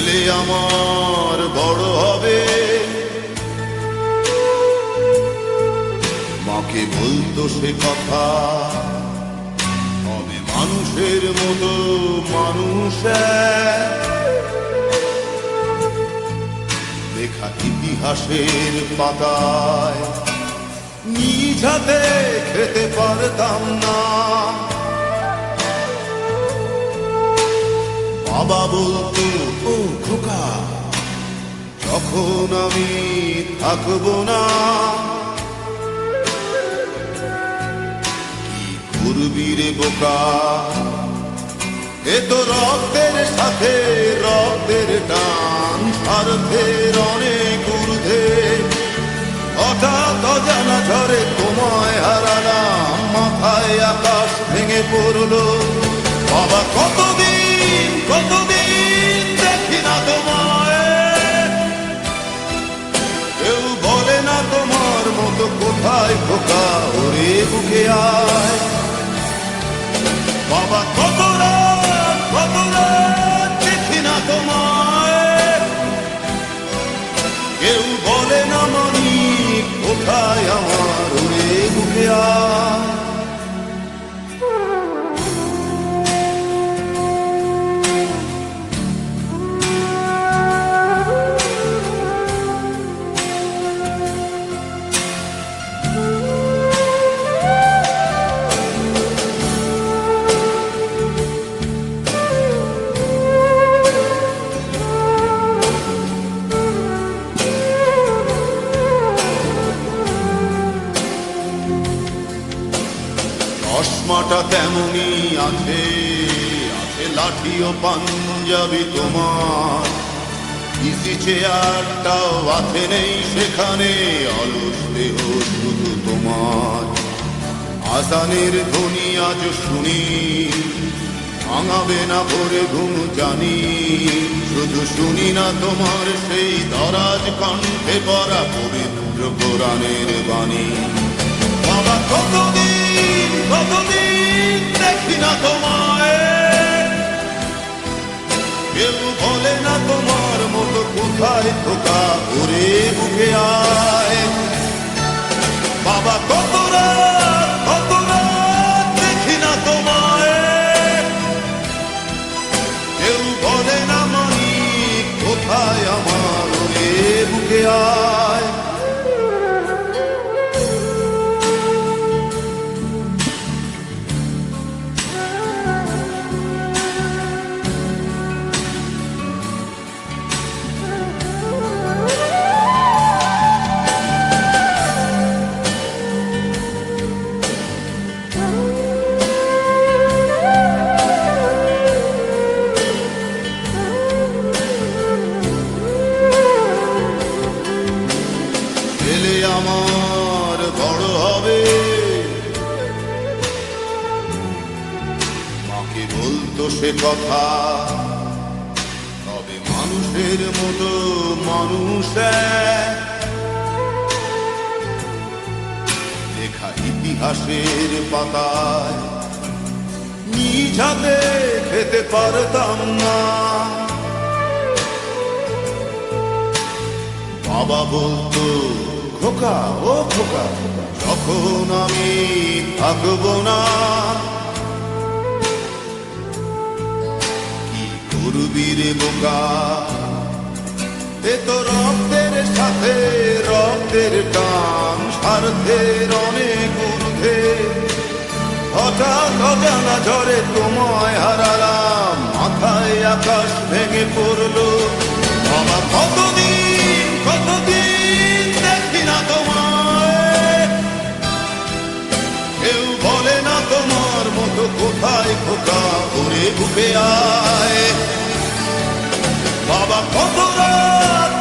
ছেলে আমার বড় হবে, মাকে বলতো সে কথা, হবে মানুষের মতো মানুষ। লেখা ইতিহাসের পাতায় নিজ হাতে খেতে পারতাম না। বাবা বলতো, ও খোকা, যখন আমি থাকবো না, কি করবি রে বোকা, এ তো রক্তের সাথে রক্তের টান, স্বার্থের অনেক ঊর্ধ্বে। হঠাৎ অজানা ঝড়ে তোমায় হারালাম, মাথায় আকাশ ভেঙে পড়লো। বাবা কতদিন কতদিন দেখি না তোমায়, কেউ বলে না তোমার মতো কোথায় খোকা, ওরে বুকে আয়। বাবা কত রাত দেখি না তোমায়, কেউ বলে না মানি কোথায় আমার, ওরে বুকে আয়। চশমাটা তেমনি আছে, আছে লাঠি ও পাঞ্জাবি তোমার, ইজি চেয়ারটাও আছে নেই সেখানে, অলস দেহ শুধু তোমার। আজানের ধ্বনি আজ শুনি, ভাঙাবে না ভোরে ঘুম জানি, শুধু শুনি না তোমার সেই দরাজ কণ্ঠে পড়া পবিত্র কোরআনের বাণী। বাবা কতদিন কতদিন দেখি না তোমায়, কেউ বলে না তোমার মতো কোথায় খোকা, ওরে বুকে আয়। বাবা কত রাত দেখি না তোমায়, কেউ বলে না মানি কোথায় আমার, ওরে বুকে আয়। ছেলে আমার বড় হবে, মাকে বলতো সে কথা, তবে মানুষের মতো মানুষ। লেখা ইতিহাসের পাতায় নিজ হাতে খেতে পারতাম না। বাবা বলতো, খোকা ও খোকা, যখন আমি থাকবো না, কি করবি রে বোকা, এ তো রক্তের সাথে রক্তের টান, স্বার্থের অনেক ঊর্ধ্বে। হঠাৎ অজানা ঝড়ে তোমায় হারালাম, মাথায় আকাশ ভেঙে পড়লো। বাবা কতদিন কতদিন দেখি না তোমায়, কেউ বলে না তোমার মতো কোথায় খোকা, ওরে বুকে আয়। বাবা কত রাত